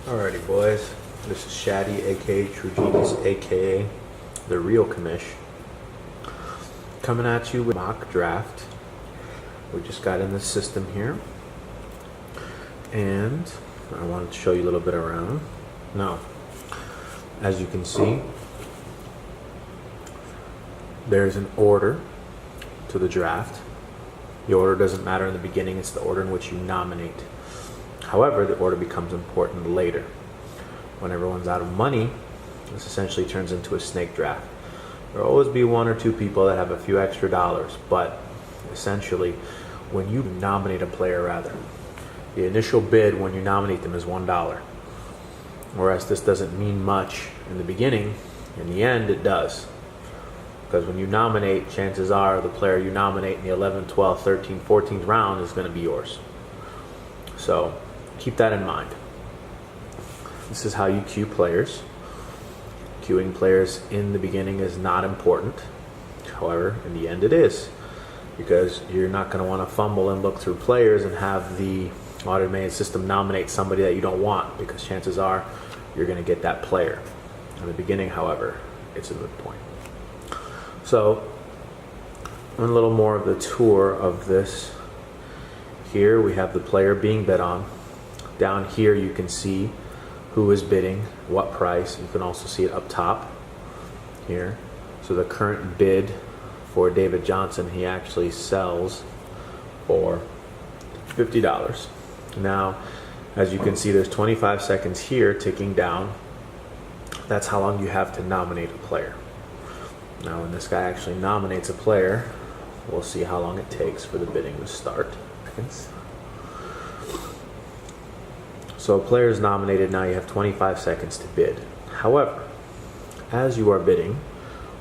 Alrighty, boys. This is Shaddy, aka True Genius, aka The Real Commish, coming at you with mock draft. We just got in the system here, and I wanted to show you a little bit around. Now, as you can see, there's an order to the draft. The order doesn't matter in the beginning, it's the order in which you nominate. However, the order becomes important later. When everyone's out of money, this essentially turns into a snake draft. There'll always be one or two people that have a few extra dollars, but essentially, when you nominate a player, the initial bid when you nominate them is $1. Whereas this doesn't mean much in the beginning, in the end it does. Because when you nominate, chances are the player you nominate in the 11th, 12th, 13th, 14th round is going to be yours. So keep that in mind. This is how you queue players. Queuing players in the beginning is not important. However, in the end it is. Because you're not going to want to fumble and look through players and have the automated system nominate somebody that you don't want, because chances are you're going to get that player. In the beginning, however, it's a moot point. So, a little more of the tour of this. Here we have the player being bid on. Down here you can see who is bidding, what price. You can also see it up top here. So the current bid for David Johnson, he actually sells for $50. Now, as you can see, there's 25 seconds here ticking down. That's how long you have to nominate a player. Now, when this guy actually nominates a player, we'll see how long it takes for the bidding to start. So a player is nominated. Now you have 25 seconds to bid. However, as you are bidding,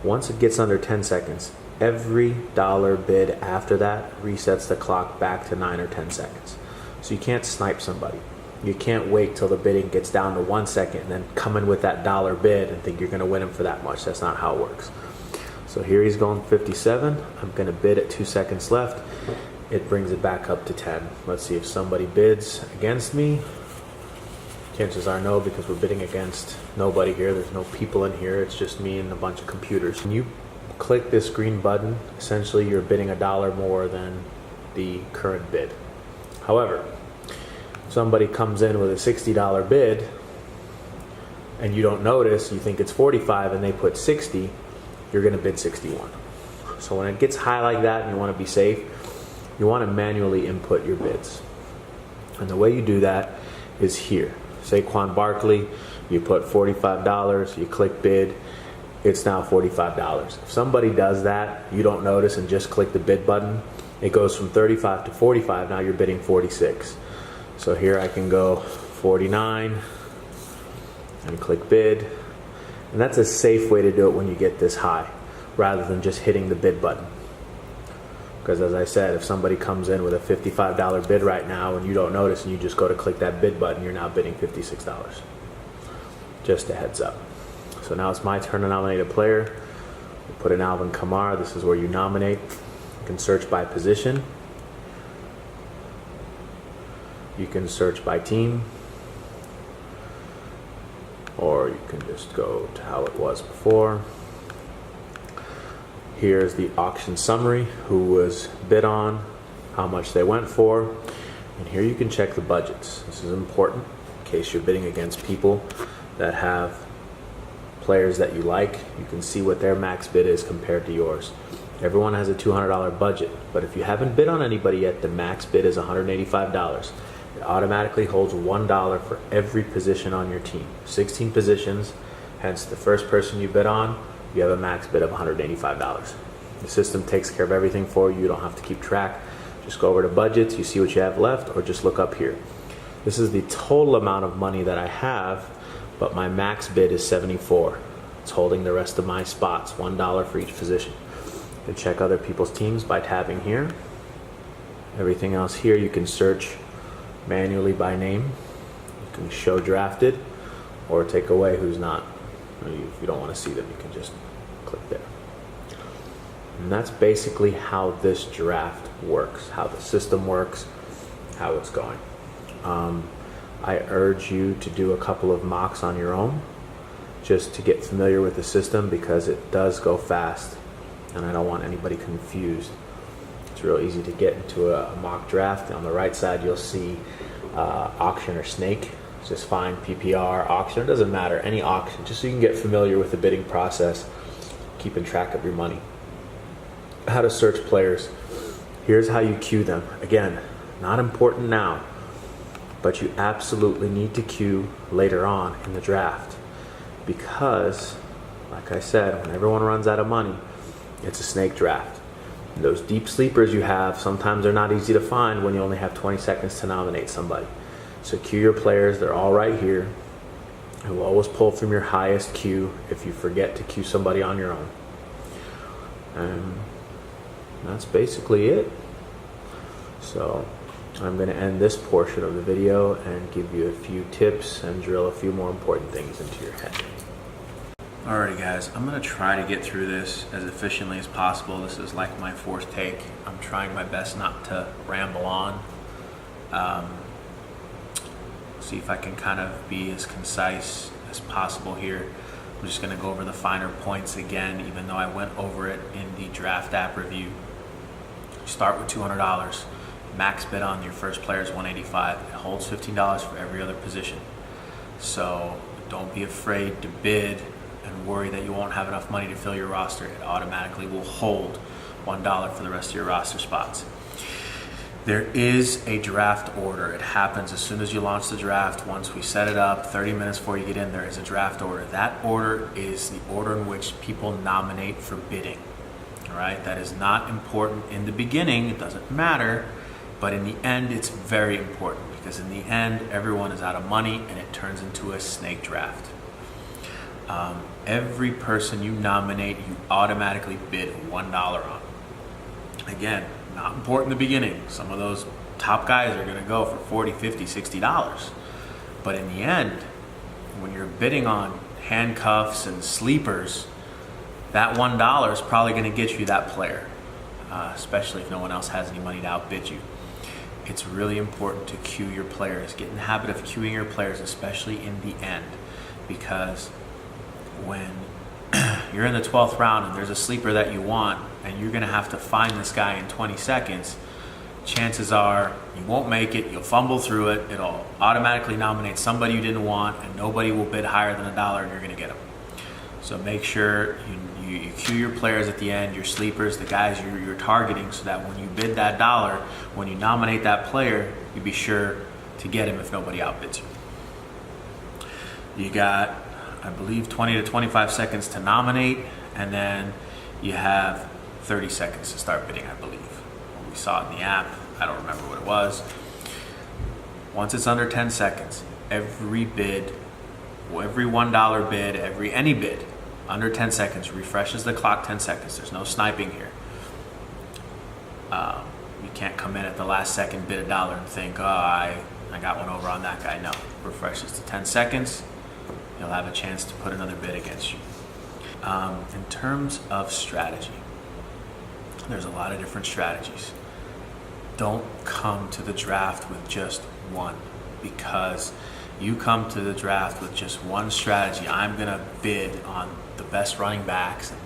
once it gets under 10 seconds, every dollar bid after that resets the clock back to 9 or 10 seconds. So you can't snipe somebody. You can't wait till the bidding gets down to 1 second and then come in with that dollar bid and think you're going to win him for that much. That's not how it works. So here he's going 57. I'm going to bid at 2 seconds left. It brings it back up to 10. Let's see if somebody bids against me. Chances are no, because we're bidding against nobody here. There's no people in here. It's just me and a bunch of computers. When you click this green button, essentially you're bidding $1 more than the current bid. However, if somebody comes in with a $60 bid and you don't notice, you think it's 45 and they put 60, you're going to bid 61. So when it gets high like that and you want to be safe, you want to manually input your bids. And the way you do that is here. Saquon Barkley, you put $45, you click bid, it's now $45. If somebody does that, you don't notice and just click the bid button, it goes from 35 to 45, now you're bidding 46. So here I can go 49 and click bid. And that's a safe way to do it when you get this high, rather than just hitting the bid button. Because as I said, if somebody comes in with a $55 bid right now and you don't notice and you just go to click that bid button, you're now bidding $56. Just a heads up. So now it's my turn to nominate a player. We'll put in Alvin Kamara. This is where you nominate. You can search by position. You can search by team. Or you can just go to how it was before. Here's the auction summary, who was bid on, how much they went for, and here you can check the budgets. This is important in case you're bidding against people that have players that you like. You can see what their max bid is compared to yours. Everyone has a $200 budget, but if you haven't bid on anybody yet, the max bid is $185. It automatically holds $1 for every position on your team. 16 positions, hence the first person you bid on, you have a max bid of $185. The system takes care of everything for you. You don't have to keep track. Just go over to budgets, you see what you have left, or just look up here. This is the total amount of money that I have, but my max bid is $74. It's holding the rest of my spots, $1 for each position. You can check other people's teams by tabbing here. Everything else here you can search manually by name. You can show drafted or take away who's not. If you don't want to see them, you can just click there. And that's basically how this draft works, how the system works, how it's going. I urge you to do a couple of mocks on your own just to get familiar with the system, because it does go fast and I don't want anybody confused. It's real easy to get into a mock draft. On the right side you'll see auction or snake. Just find PPR, auction, it doesn't matter, any auction, just so you can get familiar with the bidding process, keeping track of your money. How to search players. Here's how you queue them. Again, not important now, but you absolutely need to queue later on in the draft, because, like I said, when everyone runs out of money, it's a snake draft. And those deep sleepers you have, sometimes they're not easy to find when you only have 20 seconds to nominate somebody. So queue your players, they're all right here. And we'll always pull from your highest queue if you forget to queue somebody on your own. And that's basically it. So I'm going to end this portion of the video and give you a few tips and drill a few more important things into your head. Alrighty guys, I'm going to try to get through this as efficiently as possible. This is like my fourth take. I'm trying my best not to ramble on. See if I can kind of be as concise as possible here. I'm just going to go over the finer points again, even though I went over it in the draft app review. Start with $200. Max bid on your first player is $185. It holds $15 for every other position. So don't be afraid to bid and worry that you won't have enough money to fill your roster. It automatically will hold $1 for the rest of your roster spots. There is a draft order. It happens as soon as you launch the draft. Once we set it up, 30 minutes before you get in, there is a draft order. That order is the order in which people nominate for bidding. All right, that is not important in the beginning. It doesn't matter, but in the end, it's very important, because in the end, everyone is out of money and it turns into a snake draft. Every person you nominate, you automatically bid $1 on. Again, not important in the beginning. Some of those top guys are going to go for $40, $50, $60. But in the end, when you're bidding on handcuffs and sleepers, that $1 is probably going to get you that player, especially if no one else has any money to outbid you. It's really important to queue your players. Get in the habit of queuing your players, especially in the end, because when you're in the 12th round and there's a sleeper that you want and you're going to have to find this guy in 20 seconds, chances are you won't make it, you'll fumble through it, it'll automatically nominate somebody you didn't want, and nobody will bid higher than $1 and you're going to get them. So make sure you queue your players at the end, your sleepers, the guys you're targeting, so that when you bid that $1, when you nominate that player, you be sure to get him if nobody outbids you. You got, I believe, 20 to 25 seconds to nominate, and then you have 30 seconds to start bidding, I believe. We saw it in the app. I don't remember what it was. Once it's under 10 seconds, every bid, every $1 bid, any bid under 10 seconds refreshes the clock 10 seconds. There's no sniping here. You can't come in at the last second, bid $1 and think, oh, I got one over on that guy. No, refreshes to 10 seconds. You'll have a chance to put another bid against you. In terms of strategy, there's a lot of different strategies. Don't come to the draft with just one, because you come to the draft with just one strategy. I'm going to bid on the best running backs and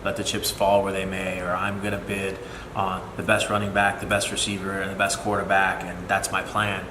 let the chips fall where they may, or I'm going to bid on the best running back, the best receiver, and the best quarterback, and that's my plan.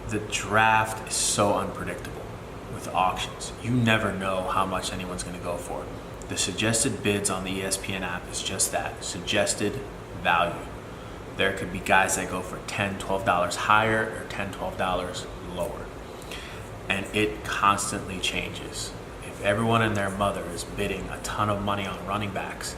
The draft is so unpredictable. With auctions, you never know how much anyone's going to go for. The suggested bids on the ESPN app is just that, suggested value. There could be guys that go for $10, $12 higher or $10, $12 lower. And it constantly changes. If everyone and their mother is bidding a ton of money on running backs,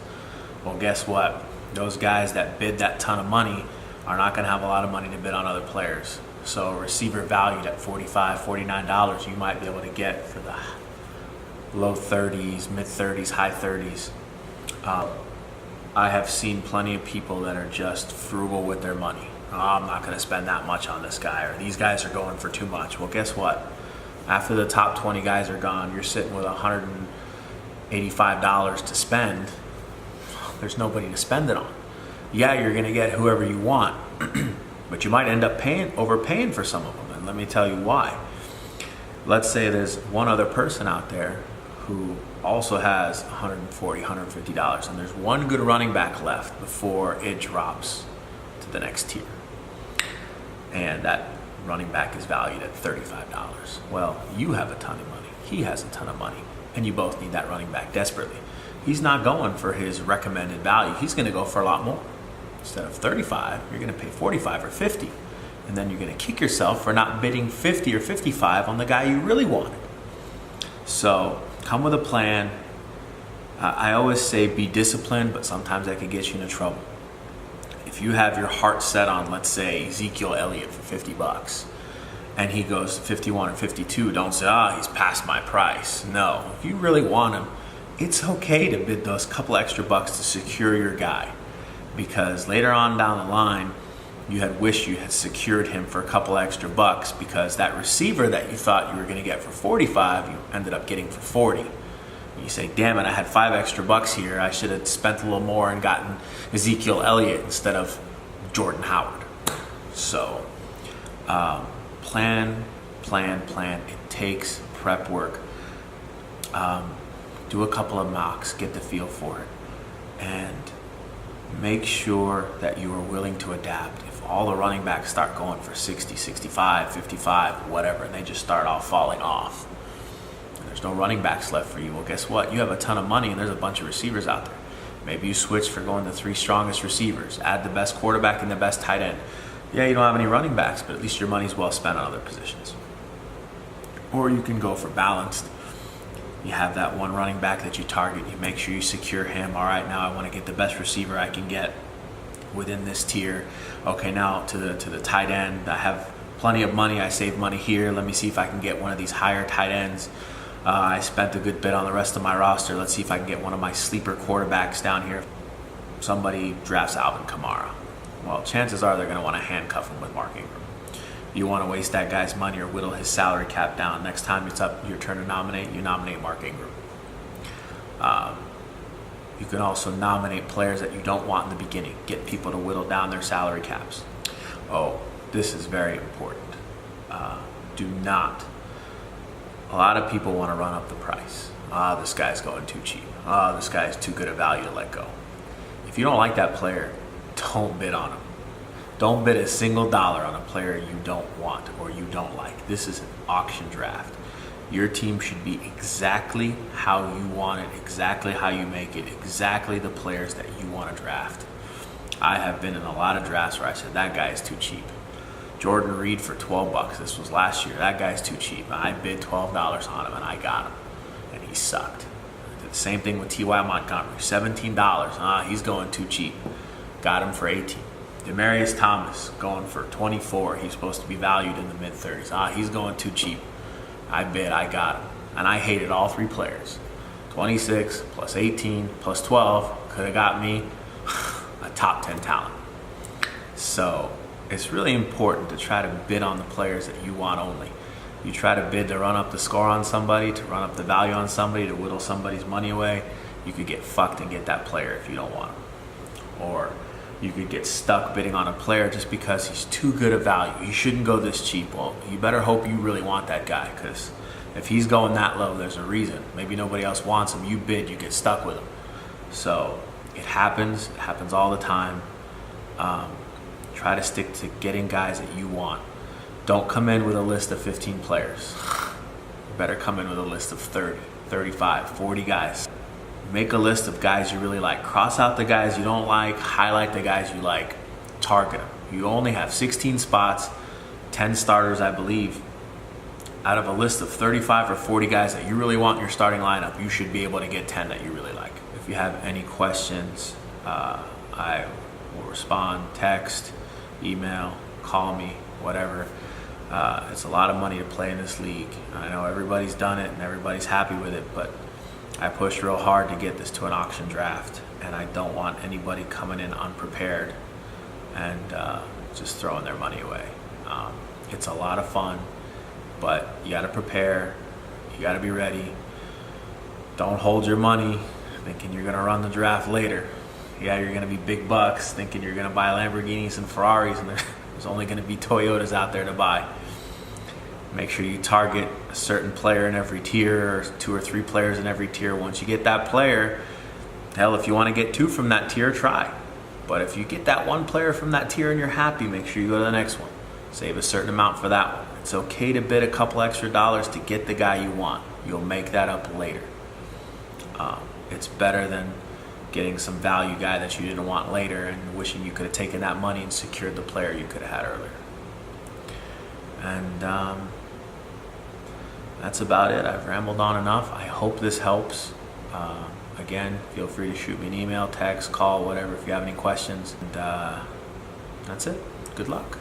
well, guess what? Those guys that bid that ton of money are not going to have a lot of money to bid on other players. So a receiver valued at $45, $49, you might be able to get for the low 30s, mid 30s, high 30s. I have seen plenty of people that are just frugal with their money. Oh, I'm not going to spend that much on this guy, or these guys are going for too much. Well, guess what? After the top 20 guys are gone, you're sitting with $185 to spend. There's nobody to spend it on. Yeah, you're going to get whoever you want, but you might end up overpaying for some of them. And And let me tell you why. Let's say there's one other person out there who also has $140, $150, and there's one good running back left before it drops to the next tier. And that running back is valued at $35. Well, you have a ton of money. He has a ton of money. And you both need that running back desperately. He's not going for his recommended value. He's going to go for a lot more. Instead of 35, you're going to pay 45 or 50. And then you're going to kick yourself for not bidding 50 or 55 on the guy you really wanted. So come with a plan. I always say be disciplined, but sometimes that can get you into trouble. If you have your heart set on, let's say, Ezekiel Elliott for $50, and he goes 51 or 52, don't say, he's past my price. No, if you really want him, it's okay to bid those couple extra bucks to secure your guy. Because later on down the line, you had wished you had secured him for a couple extra bucks because that receiver that you thought you were going to get for 45, you ended up getting for 40. You say, damn it, I had 5 extra bucks here. I should have spent a little more and gotten Ezekiel Elliott instead of Jordan Howard. So, plan. It takes prep work. Do a couple of mocks, get the feel for it, and make sure that you are willing to adapt. If all the running backs start going for 60, 65, 55, whatever, and they just start off falling off, and there's no running backs left for you, well, guess what? You have a ton of money and there's a bunch of receivers out there. Maybe you switch for going the 3 strongest receivers, add the best quarterback and the best tight end. Yeah, you don't have any running backs, but at least your money's well spent on other positions. Or you can go for balanced. You have that one running back that you target. You make sure you secure him. All right, now I want to get the best receiver I can get within this tier. Okay, now to the tight end. I have plenty of money. I save money here. Let me see if I can get one of these higher tight ends. I spent a good bit on the rest of my roster. Let's see if I can get one of my sleeper quarterbacks down here. Somebody drafts Alvin Kamara. Well, chances are they're going to want to handcuff him with Mark Ingram. You want to waste that guy's money or whittle his salary cap down. Next time it's up your turn to nominate, you nominate Mark Ingram. You can also nominate players that you don't want in the beginning. Get people to whittle down their salary caps. Oh, this is very important. Do not. A lot of people want to run up the price. This guy's going too cheap. This guy's too good a value to let go. If you don't like that player, don't bid on him. Don't bid a single dollar on a player you don't want or you don't like. This is an auction draft. Your team should be exactly how you want it, exactly how you make it, exactly the players that you want to draft. I have been in a lot of drafts where I said, that guy is too cheap. Jordan Reed for $12. This was last year. That guy's too cheap. I bid $12 on him and I got him. And he sucked. I did the same thing with T.Y. Montgomery. $17. He's going too cheap. Got him for $18. Demaryius Thomas going for $24. He's supposed to be valued in the mid-30s. He's going too cheap. I bid, I got him. And I hated all 3 players. 26 plus 18 plus 12 could have got me a top 10 talent. So it's really important to try to bid on the players that you want only. You try to bid to run up the score on somebody, to run up the value on somebody, to whittle somebody's money away. You could get fucked and get that player if you don't want him. Or you could get stuck bidding on a player just because he's too good a value. You shouldn't go this cheap. Well, you better hope you really want that guy, because if he's going that low, there's a reason. Maybe nobody else wants him. You bid, you get stuck with him. So it happens. It happens all the time. Try to stick to getting guys that you want. Don't come in with a list of 15 players. You better come in with a list of 30, 35, 40 guys. Make a list of guys you really like. Cross out the guys you don't like. Highlight the guys you like. Target them. You only have 16 spots, 10 starters, I believe. Out of a list of 35 or 40 guys that you really want in your starting lineup, you should be able to get 10 that you really like. If you have any questions, I will respond, text, email, call me, whatever. It's a lot of money to play in this league. I know everybody's done it and everybody's happy with it, but I pushed real hard to get this to an auction draft, and I don't want anybody coming in unprepared and just throwing their money away. It's a lot of fun, but you got to prepare. You got to be ready. Don't hold your money thinking you're going to run the draft later. Yeah, you're going to be big bucks thinking you're going to buy Lamborghinis and Ferraris, and there's only going to be Toyotas out there to buy. Make sure you target a certain player in every tier, or 2 or 3 players in every tier. Once you get that player, hell, if you want to get 2 from that tier, try. But if you get that 1 player from that tier and you're happy, make sure you go to the next one. Save a certain amount for that one. It's okay to bid a couple extra dollars to get the guy you want. You'll make that up later. It's better than getting some value guy that you didn't want later and wishing you could have taken that money and secured the player you could have had earlier. And that's about it. I've rambled on enough. I hope this helps. Again, feel free to shoot me an email, text, call, whatever if you have any questions. And that's it. Good luck.